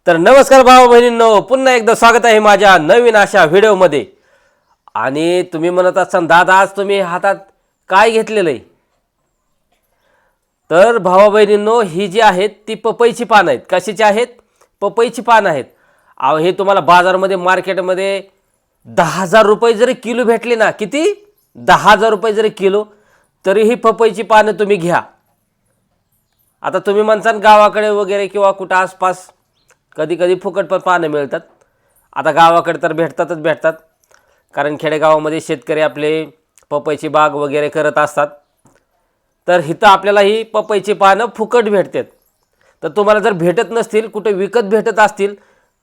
तर नमस्कार भाऊ बहिणींनो, पुन्हा एकदा स्वागत आहे माझ्या नवीन अशा व्हिडिओमध्ये। आणि तुम्ही म्हणत असाल दादा आज तुम्ही हातात काय घेतलेलं आहे? तर भाऊ बहिणींनो, ही जी आहेत ती पपईची पानं आहेत। कशाची आहेत? पपईची पानं आहेत। अहो हे तुम्हाला बाजारामध्ये मार्केटमध्ये 10,000 रुपये जरी किलो भेटले ना, किती 10,000 रुपये जरी किलो, तरी ही पपईची पानं तुम्ही घ्या। आता तुम्ही म्हणसान गावाकडे वगैरे किंवा कुठं आसपास कधी कधी फुकट पण पानं मिळतात। आता गावाकडे तर भेटतात, कारण खेडेगावामध्ये शेतकरी आपले पपईची बाग वगैरे करत असतात। तर इथं आपल्याला ही पपईची पानं फुकट भेटतात। तर तुम्हाला जर भेटत नसतील, कुठे विकत भेटत असतील,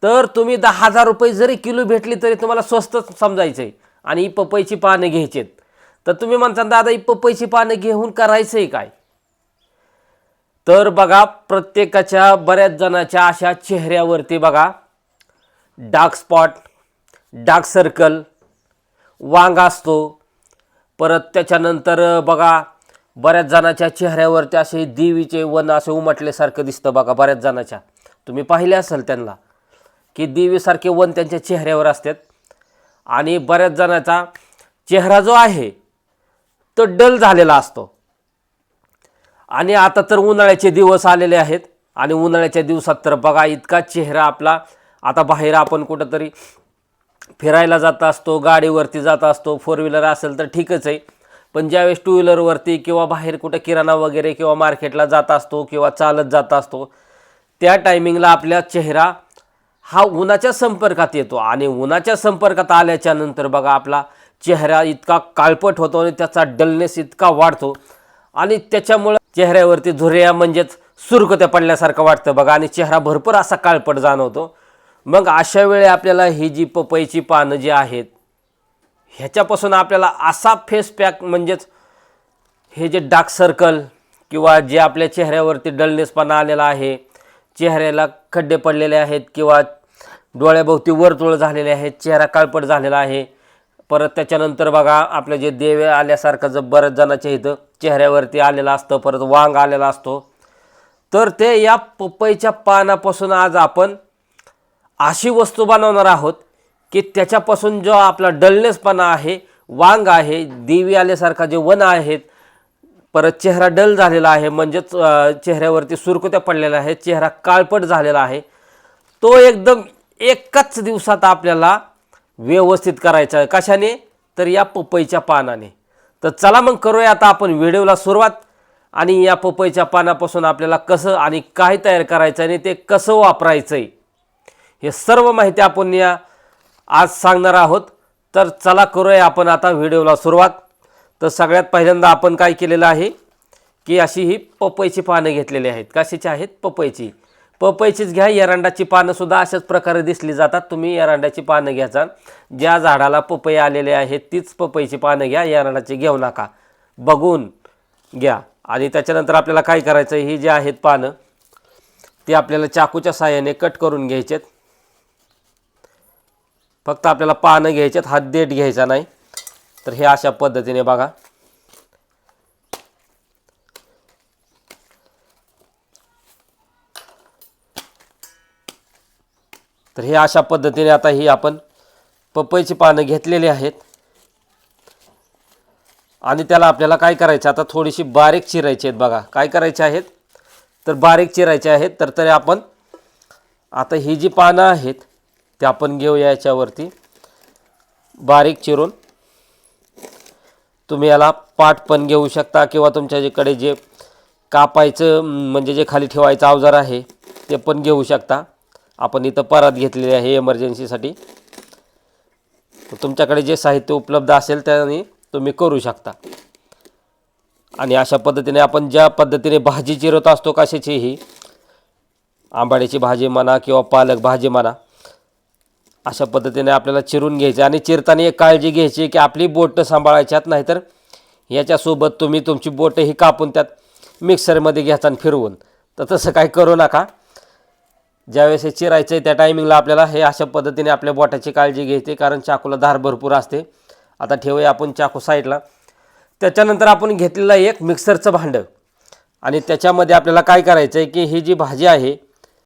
तर तुम्ही 10,000 रुपये जरी किलो भेटली तरी तुम्हाला स्वस्त समजायचं आहे आणि ही पपईची पानं घ्यायची आहेत। तर तुम्ही म्हणता दादा ही पपईची पानं घेऊन करायचं आहे काय? तर बघा, प्रत्येकाच्या बऱ्याच जणांच्या अशा चेहऱ्यावरती बघा डार्क स्पॉट, डार्क सर्कल, वांग असतो। परत त्याच्यानंतर बघा बऱ्याच जणांच्या चेहऱ्यावरती असे देवीचे वन असे उमटल्यासारखं दिसतं बघा। बऱ्याच जणांच्या तुम्ही पाहिले असेल त्यांना की देवीसारखे वन त्यांच्या चेहऱ्यावर असतात। आणि बऱ्याच जणांचा चेहरा जो आहे तो डल झालेला असतो। आणि आता तर उन्हाळ्याचे दिवस आलेले आहेत आणि उन्हाळ्याच्या दिवसात तर बघा इतका चेहरा आपला, आता बाहेर आपण कुठंतरी फिरायला जात असतो, गाडीवरती जात असतो, फोर व्हीलर असेल तर ठीकच आहे, पण ज्यावेळेस टू व्हीलरवरती किंवा बाहेर कुठं किराणा वगैरे किंवा मार्केटला जात असतो किंवा चालत जात असतो, त्या टायमिंगला आपला चेहरा हा उन्हाच्या संपर्कात येतो। आणि उन्हाच्या संपर्कात आल्याच्या नंतर बघा आपला चेहरा इतका काळपट होतो आणि त्याचा डलनेस इतका वाढतो आणि त्याच्यामुळे चेहऱ्यावरती झुर्या म्हणजेच सुरकुत्या पडल्यासारखं वाटतं बघा आणि चेहरा भरपूर असा काळपट जाणवतो। मग अशा वेळी आपल्याला ही जी पपईची पानं जी आहेत ह्याच्यापासून आपल्याला असा फेस पॅक म्हणजेच हे जे डार्क सर्कल किंवा जे आपल्या चेहऱ्यावरती डलनेसपणा आलेला आहे, चेहऱ्याला खड्डे पडलेले आहेत किंवा डोळ्याभोवती वर्तुळ झालेले आहेत, चेहरा काळपट झालेला आहे, परत त्याच्यानंतर बघा आपलं जे देव आल्यासारखं जर बऱ्याच जणांच्या इथं चेहऱ्यावरती आलेला असतं, परत वांग आलेला असतो, तर ते या पपईच्या पानापासून आज आपण अशी वस्तू बनवणार आहोत की त्याच्यापासून जो आपला डलनेसपणा आहे, वांग आहे, देवी आल्यासारखा जे वन आहेत, परत चेहरा डल झालेला आहे म्हणजेच चेहऱ्यावरती सुरकुत्या पडलेल्या आहेत, चेहरा काळपट झालेला आहे, तो एकदम एकाच दिवसात आपल्याला व्यवस्थित करायचा आहे। कशाने? तर या पपईच्या पानाने। तर चला मग करूया आता आपण व्हिडिओला सुरुवात। आणि या पपईच्या पानापासून आपल्याला कसं आणि काय तयार करायचं आणि ते कसं वापरायचं आहे हे सर्व माहिती आपण या आज सांगणार आहोत। तर चला करूया आपण आता व्हिडिओला सुरुवात। तर सगळ्यात पहिल्यांदा आपण काय केलेलं आहे की अशी ही पपईची पानं घेतलेली आहेत। कशाची आहेत? पपईचीच घ्या। एरंडाची पानं सुद्धा अशाच प्रकारे दिसली जातात, तुम्ही एरंडाची पानं घ्यायचा। ज्या झाडाला पपई आलेले आहेत तीच पपईची पानं घ्या, एरंडाची घेऊ नका, बघून घ्या। आणि त्याच्यानंतर आपल्याला काय करायचं, ही जी आहेत पानं ती आपल्याला चाकूच्या साहाय्याने कट करून घ्यायचेत। फक्त आपल्याला पानं घ्यायचेत, हात देठ घ्यायचा नाही। तर हे अशा पद्धतीने बघा तर हे अशा पद्धतीने आता ही आपण पपईची पानं घेतलेली आहेत आणि त्याला आपल्याला काय करायचं, आता थोडीशी बारीक चिरायची आहेत बघा। काय करायचे आहेत? तर बारीक चिरायचे आहेत। तर तरी आपण आता ही जी पानं आहेत ते आपण घेऊया याच्यावरती बारीक चिरून। तुम्ही याला पाट पण घेऊ शकता किंवा तुमच्याकडे जे कापायचं म्हणजे जे खाली ठेवायचं अवजार आहे ते पण घेऊ शकता। आपण इथं परात घेतलेली आहे इमर्जन्सीसाठी, तर तुमच्याकडे जे साहित्य उपलब्ध असेल त्याने तुम्ही करू शकता। आणि अशा पद्धतीने आपण ज्या पद्धतीने भाजी चिरत असतो, कशाची ही आंबाड्याची भाजी म्हणा किंवा पालक भाजी म्हणा, अशा पद्धतीने आपल्याला चिरून घ्यायचे। आणि चिरताना एक काळजी घ्यायची की आपली बोटं सांभाळायच्यात, नाहीतर याच्यासोबत तुम्ही तुमची बोटंही कापून त्यात मिक्सरमध्ये घ्यायचा आणि फिरवून, तर तसं काय करू नका। ज्यावेळेस हे चिरायचं आहे त्या टायमिंगला आपल्याला हे अशा पद्धतीने आपल्या बोटाची काळजी घ्यायची, कारण चाकूला धार भरपूर असते। आता ठेवूया आपण चाकू साईडला। त्याच्यानंतर आपण घेतलेलं एक मिक्सरचं भांडं आणि त्याच्यामध्ये आपल्याला काय करायचं आहे की ही जी भाजी आहे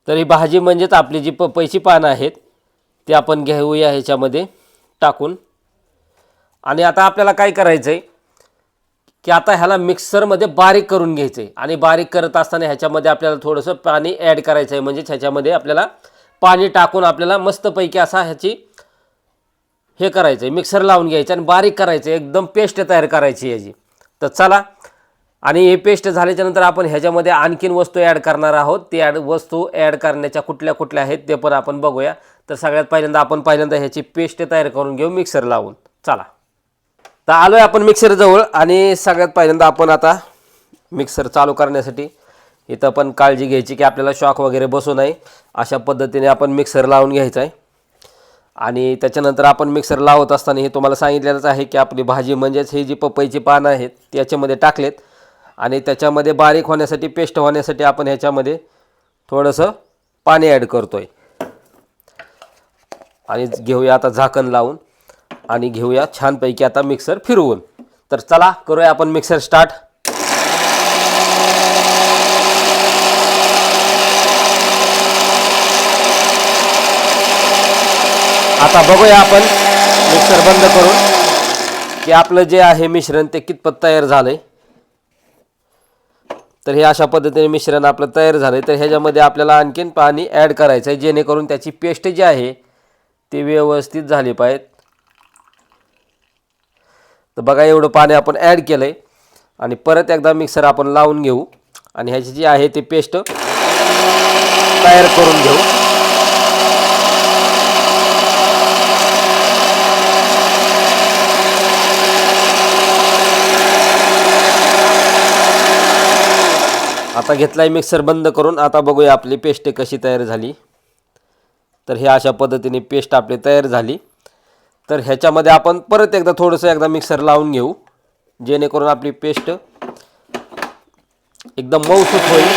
तर ही भाजी म्हणजेच आपली जी पपईची पानं आहेत ती आपण घेऊया ह्याच्यामध्ये टाकून. आणि आता आपल्याला काय करायचं आहे की आता ह्याला मिक्सरमध्ये बारीक करून घ्यायचं आहे. आणि बारीक करत असताना ह्याच्यामध्ये आपल्याला थोडंसं पाणी ॲड करायचं आहे. म्हणजेच ह्याच्यामध्ये आपल्याला पाणी टाकून आपल्याला मस्तपैकी असा ह्याची हे करायचं आहे, मिक्सर लावून घ्यायचं आणि बारीक करायचं आहे, एकदम पेस्ट तयार करायची याची. तर चला, आणि हे पेस्ट झाल्याच्यानंतर आपण ह्याच्यामध्ये आणखीन वस्तू ॲड करणार आहोत. ते वस्तू ॲड करण्याच्या कुठल्या कुठल्या आहेत ते पण आपण बघूया. तर सगळ्यात पहिल्यांदा ह्याची पेस्ट तयार करून घेऊ मिक्सर लावून. चला, तर आलो आहे आपण मिक्सरजवळ. आणि सगळ्यात पहिल्यांदा आपण आता मिक्सर चालू करण्यासाठी इथं पण काळजी घ्यायची की आपल्याला शॉक वगैरे बसू नये. अशा पद्धतीने आपण मिक्सर लावून घ्यायचा आहे. आणि त्याच्यानंतर आपण मिक्सर लावत असताना हे तुम्हाला सांगितलेलंच आहे की आपली भाजी म्हणजेच ही जी पपईची पानं आहेत ती याच्यामध्ये टाकलेत. आणि त्याच्यामध्ये बारीक होण्यासाठी, पेस्ट होण्यासाठी आपण ह्याच्यामध्ये थोडंसं पाणी ॲड करतो आहे. आणि घेऊया आता झाकण लावून आणि घेऊया छानपैकी आता मिक्सर फिरवून. तर चला, करूया आपण मिक्सर स्टार्ट. आता बघूया आपण मिक्सर बंद करून की आपलं जे आहे मिश्रण ते कितपत तयार झालं आहे. तर हे अशा पद्धतीने मिश्रण आपलं तयार झालं आहे. तर ह्याच्यामध्ये आपल्याला आणखीन पाणी ॲड करायचं आहे जेणेकरून त्याची पेस्ट जी आहे ती व्यवस्थित झाली पाहिजे. तर बघा, एवढं पाणी आपण ॲड केलं आहे. आणि परत एकदा मिक्सर आपण लावून घेऊ आणि ह्याची जी आहे ती पेस्ट तयार करून घेऊ. आता घेतलाय मिक्सर बंद करून. आता बघूया आपली पेस्ट कशी तयार झाली. तर हे अशा पद्धतीने पेस्ट आपली तयार झाली. तर ह्याच्यामध्ये आपण परत एकदा मिक्सर लावून घेऊ जेणेकरून आपली पेस्ट एकदम मऊसूत होईल.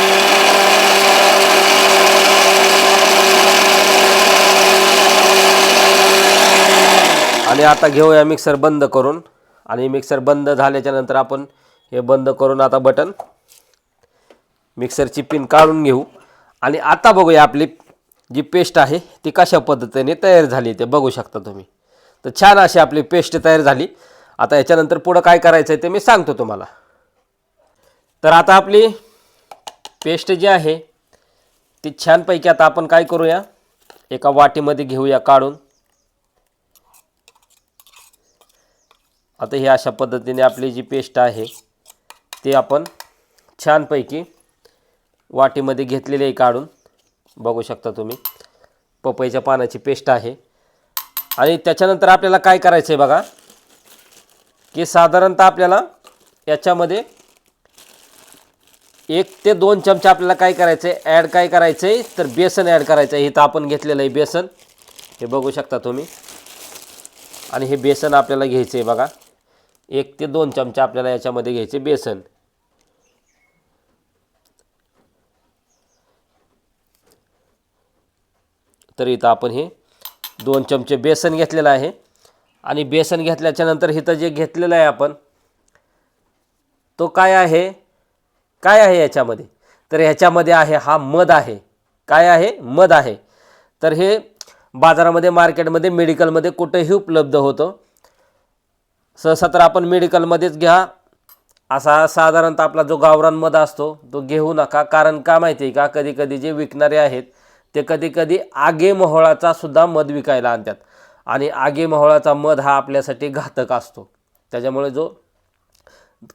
आणि आता घेऊया मिक्सर बंद करून. आणि मिक्सर बंद झाल्याच्या नंतर आपण हे बंद करून आता बटन मिक्सरची पिन काढून घेऊ. आणि आता बघूया आपली जी पेस्ट आहे ती कशा पद्धतीने तयार झाली ते बघू शकता तुम्ही. तर छान अशी आपली पेस्ट तयार झाली. आता याच्यानंतर पुढं काय करायचं आहे ते मी सांगतो तुम्हाला. तर आता आपली पेस्ट जी आहे ती छानपैकी आता आपण काय करूया, एका वाटीमध्ये घेऊया काढून. आता ही अशा पद्धतीने आपली जी पेस्ट आहे ती आपण छानपैकी वाटीमध्ये घेतलेली आहे काढून. बघू शकता तुम्ही, पपईच्या पानाची पेस्ट आहे. आणि त्याच्यानंतर आपल्याला काय करायचं आहे बघा, की साधारणतः आपल्याला याच्यामध्ये 1 ते 2 चमचे आपल्याला काय करायचं आहे, ॲड काय करायचं आहे तर बेसन ॲड करायचं आहे. इथं आपण घेतलेलं आहे बेसन, हे बघू शकता तुम्ही. आणि हे बेसन आपल्याला घ्यायचं आहे बघा, 1 ते 2 चमचे आपल्याला याच्यामध्ये घ्यायचे बेसन. तर इथं आपण हे 2 चमचे बेसन घेतलेलं आहे. आणि बेसन घेतल्याच्या नंतर इथं जे घेतलेलं आहे आपण तो काय आहे याच्यामध्ये, तर ह्याच्यामध्ये आहे हा मध आहे. काय आहे? मध आहे. तर हे बाजारामध्ये, मार्केटमध्ये, मेडिकलमध्ये कुठेही उपलब्ध होतं. सहसा तर आपण मेडिकलमध्येच घ्या. असा साधारणतः आपला जो गावरान मध असतो तो घेऊ नका. कारण का माहिती आहे का, कधी कधी जे विकणारे आहेत ते कधी कधी आगे मोहळाचा सुद्धा मध विकायला आणतात. आणि आगे मोहळाचा मध हा आपल्यासाठी घातक असतो. त्याच्यामुळे जो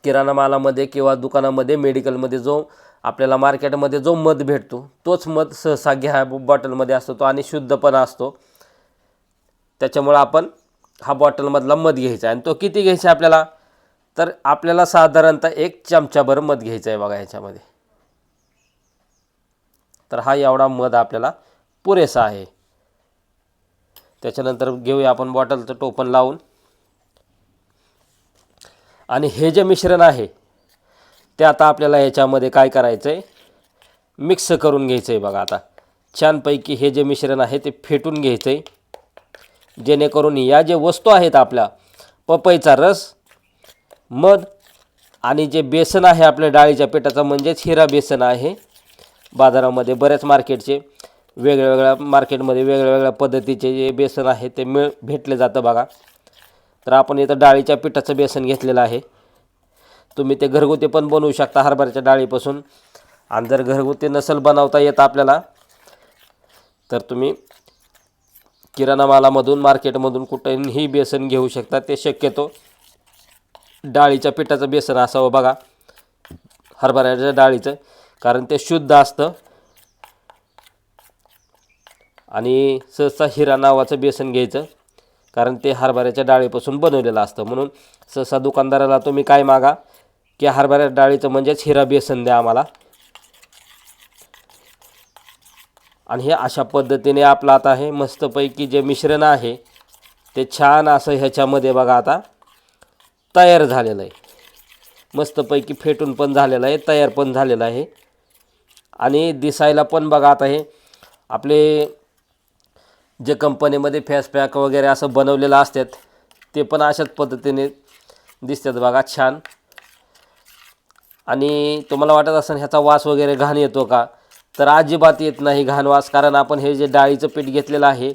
किराणा मालामध्ये किंवा दुकानामध्ये, मेडिकलमध्ये जो आपल्याला मार्केटमध्ये जो मध भेटतो तोच मध सहसा घ्या. बॉटलमध्ये असतो तो आणि शुद्ध पण असतो. त्याच्यामुळे आपण हा बॉटलमधला मध घ्यायचा. आणि तो किती घ्यायचा आपल्याला, तर आपल्याला साधारणतः 1 चमचाभर मध घ्यायचा आहे बघा ह्याच्यामध्ये. तर हा एवढा मध आपल्याला पुरेसा आहे. त्याच्यानंतर घेऊया आपण बॉटलचं टोपण लावून. आणि हे जे मिश्रण आहे ते आता आपल्याला याच्यामध्ये काय करायचं आहे, मिक्स करून घ्यायचं आहे बघा. आता छानपैकी हे जे मिश्रण आहे ते फेटून घ्यायचं आहे जेणेकरून या जे वस्तू आहेत आपल्या पपईचा रस, मध आणि जे बेसन आहे आपल्या डाळीच्या पिठाचं म्हणजेच हिरा बेसन आहे बाजारामध्ये बऱ्याच मार्केटचे, वेगळ्या मार्केटमध्ये वेगळ्या पद्धतीचे जे बेसन आहे ते भेटले जातं बघा. तर आपण इथं डाळीच्या पिठाचं बेसन घेतलेलं आहे. तुम्ही ते घरगुती पण बनवू शकता हरभऱ्याच्या डाळीपासून. आणि जर घरगुती नसेल बनवता येत आपल्याला तर तुम्ही किराणा मालामधून मार्केटमधून कुठेही बेसन घेऊ शकता. ते शक्यतो डाळीच्या पिठाचं बेसन असावं बघा, हरभऱ्याच्या डाळीचं, कारण ते शुद्ध असतं. आणि सहसा हिरा नावाचं बेसन घ्यायचं, कारण ते हरभऱ्याच्या डाळीपासून बनवलेलं असतं. म्हणून सहसा दुकानदाराला तुम्ही काय मागा की हरभऱ्याच्या डाळीचं म्हणजेच हिरा बेसन द्या आम्हाला. आणि हे अशा पद्धतीने आपलं आता हे मस्तपैकी जे मिश्रण आहे ते छान असं ह्याच्यामध्ये बघा आता तयार झालेलं आहे. मस्तपैकी फेटून पण झालेलं आहे, तयार पण झालेलं आहे. आणि दिसायला पण बघा आता हे आपले जे कंपनीमध्ये फेस पॅक वगैरे असं बनवलेलं असतात ते पण अशाच पद्धतीने दिसतात बघा छान. आणि तुम्हाला वाटत असेल ह्याचा वास वगैरे घाण येतो का, तर अजिबात येत नाही घाण वास, कारण आपण हे जे डाळीचं पीठ घेतलेलं आहे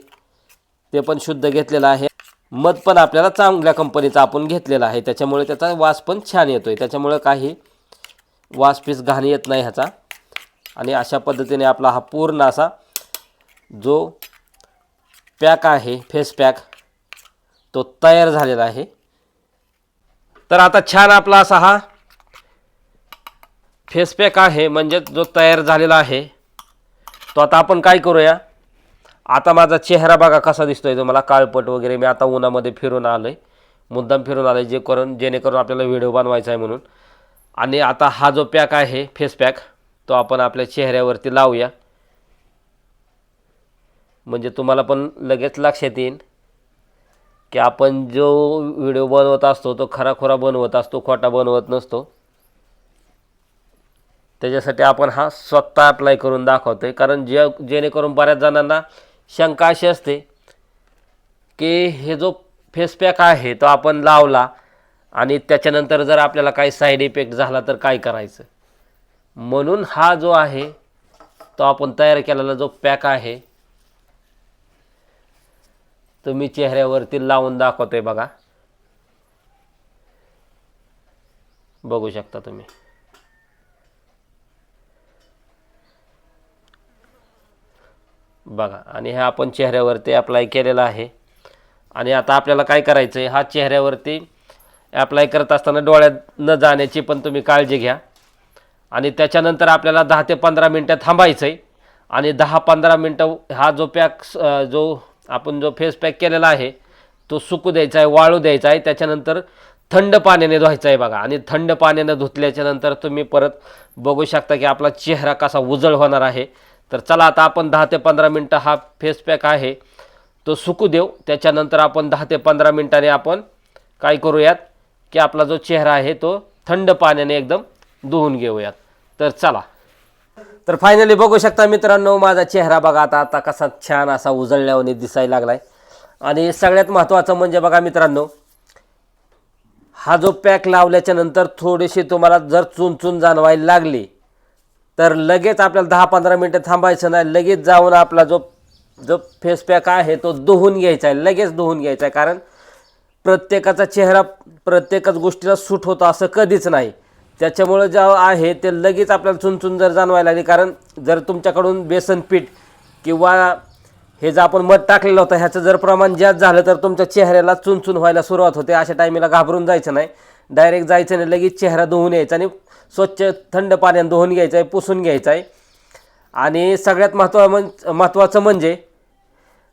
ते पण शुद्ध घेतलेलं आहे. मध पण आपल्याला चांगल्या कंपनीचा आपण घेतलेला आहे, त्याच्यामुळे त्याचा वास पण छान येतो आहे. त्याच्यामुळे काही वास पीस घाण येत नाही ह्याचा. आणि अशा पद्धतीने आपला हा पूर्ण असा जो पॅक आहे फेस पॅक तो तयार झालेला आहे. तर आता छान आपला असा हा फेस पॅक आहे म्हणजे जो तयार झालेला आहे तो आता आपण काय करूया, आता माझा चेहरा बघा कसा दिसतोय तुम्हाला काळपट वगैरे. मी आता उन्हामध्ये फिरून आलोय, मुद्दाम फिरून आलोय जेणेकरून आपल्याला व्हिडिओ बनवायचा आहे म्हणून. आणि आता हा जो पॅक आहे फेस पॅक तो आपण आपल्या चेहऱ्यावरती लावूया, म्हणजे तुम्हाला पण लगेच लक्षात येईल की आपण जो व्हिडिओ बनवत असतो तो खराखुरा बनवत असतो, खोटा बनवत नसतो. त्याच्यासाठी आपण हा स्वतः अप्लाय करून दाखवतोय, कारण जेणेकरून बऱ्याच जणांना शंका अशी असते की हे जो फेस पॅक आहे तो आपण लावला आणि त्याच्यानंतर जर आपल्याला काही साईड इफेक्ट झाला तर काय करायचं. म्हणून हा जो आहे तो आपण तयार केलेला जो पॅक आहे तो मी चेहऱ्यावरती लावून दाखवतोय बघा, बघू शकता तुम्ही. बघा, आणि हे आपण चेहऱ्यावरती अप्लाय केलेला आहे. आणि आता आपल्याला काय करायचं आहे, हा चेहऱ्यावरती अप्लाय करत असताना डोळ्यात न जाण्याची पण तुम्ही काळजी घ्या. आणि त्याच्यानंतर आपल्याला 10 ते 15 मिनटं थांबायचं आहे. आणि 10-15 मिनटं हा जो पॅक जो आपण जो फेस पॅक केलेला आहे तो सुकू द्यायचा आहे, वाळू द्यायचा आहे. त्याच्यानंतर थंड पाण्याने धुवायचा आहे बघा. आणि थंड पाण्याने धुतल्याच्यानंतर तुम्ही परत बघू शकता की आपला चेहरा कसा उजळ होणार आहे. तर चला आता आपण 10 ते 15 मिनटं हा फेस पॅक आहे तो सुकू देऊ. त्याच्यानंतर आपण 10 ते 15 मिनटाने आपण काय करूयात की आपला जो चेहरा आहे तो थंड पाण्याने एकदम धुवून घेऊयात. तर चला. तर फायनली बघू शकता मित्रांनो माझा चेहरा बघा आता कसा छान असा उजळल्यावाने दिसायला लागलाय. आणि सगळ्यात महत्त्वाचं म्हणजे बघा मित्रांनो, हा जो पॅक लावल्याच्या नंतर थोडीशी तुम्हाला जर चुनचुन जाणवायला लागली तर लगेच आपल्याला 10-15 मिनटं थांबायचं नाही, लगेच जाऊन आपला जो फेस पॅक आहे तो धुवून घ्यायचा आहे, लगेच धुवून घ्यायचा आहे. कारण प्रत्येकाचा चेहरा प्रत्येकच गोष्टीला सूट होतो असं कधीच नाही. त्याच्यामुळे जे आहे ते लगेच आपल्याला चुनचुन जर जाणवायला लागली, कारण जर तुमच्याकडून बेसन पीठ किंवा हे जे आपण मध टाकलेलं होतं ह्याचं जर प्रमाण जास्त झालं तर तुमच्या चेहऱ्याला चुनचुन व्हायला सुरुवात होते. अशा टायमिंगला घाबरून जायचं नाही, डायरेक्ट जायचं नाही, लगेच चेहरा धुवून यायचा आणि स्वच्छ थंड पाण्याने धुवून घ्यायचं आहे, पुसून घ्यायचा आहे. आणि सगळ्यात महत्त्वाचं म्हणजे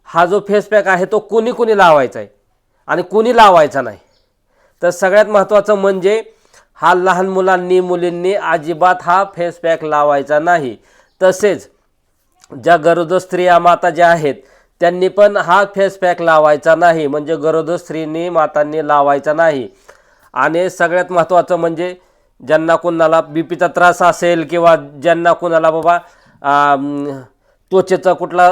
हा जो फेस पॅक आहे तो कुणी लावायचा आहे आणि कुणी लावायचा नाही. तर सगळ्यात महत्त्वाचं म्हणजे हा लहान मुलांनी मुलींनी अजिबात हा फेस पॅक लावायचा नाही. तसेच ज्या गरोदर स्त्रिया माता ज्या आहेत त्यांनी पण हा फेस पॅक लावायचा नाही, म्हणजे गरोदर स्त्रीनी मातांनी लावायचा नाही. आणि सगळ्यात महत्त्वाचं म्हणजे ज्यांना कुणाला बीपीचा त्रास असेल किंवा ज्यांना कुणाला बाबा त्वचेचा कुठला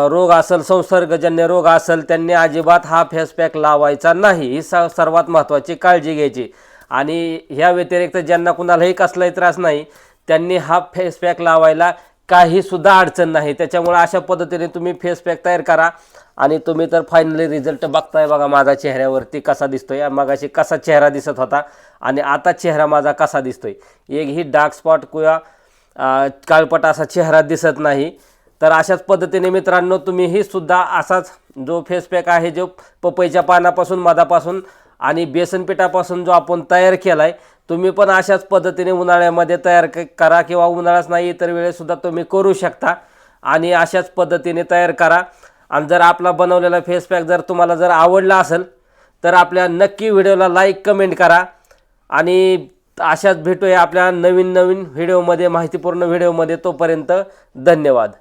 रोग असेल, संसर्गजन्य रोग असेल, त्यांनी अजिबात हा फेस पॅक लावायचा नाही. ही सर्वात महत्त्वाची काळजी घ्यायची. आणि ह्या व्यतिरिक्त ज्यांना कुणालाही कसलाही त्रास नाही त्यांनी हा फेस पॅक लावायला काही सुद्धा अडचण नाही. त्याच्यामुळे अशा पद्धतीने तुम्ही फेस पॅक तयार करा आणि तुम्ही तर फायनली रिझल्ट बघताय बघा माझा चेहऱ्यावरती कसा दिसतोय. मगाशी कसा चेहरा दिसत होता आणि आता चेहरा माझा कसा दिसतोय. एकही डार्क स्पॉट किंवा काळपट असा चेहरा दिसत नाही. तर अशाच पद्धतीने मित्रांनो तुम्हीही सुद्धा असाच जो फेस पॅक आहे जो पपईच्या पानापासून मधापासून आणि बेसन पिठापासून जो आपण तयार केला आहे तुम्ही पण अशाच पद्धतीने उन्हाळ्यामध्ये तयार करा किंवा उन्हाळाच नाही इतर वेळेसुद्धा तुम्ही करू शकता आणि अशाच पद्धतीने तयार करा. आणि जर आपला बनवलेला फेस पॅक जर तुम्हाला जर आवडला असेल तर आपल्या नक्की व्हिडिओला लाईक कमेंट करा आणि अशाच भेटूया आपल्या नवीन व्हिडिओमध्ये माहितीपूर्ण व्हिडिओमध्ये. तोपर्यंत धन्यवाद.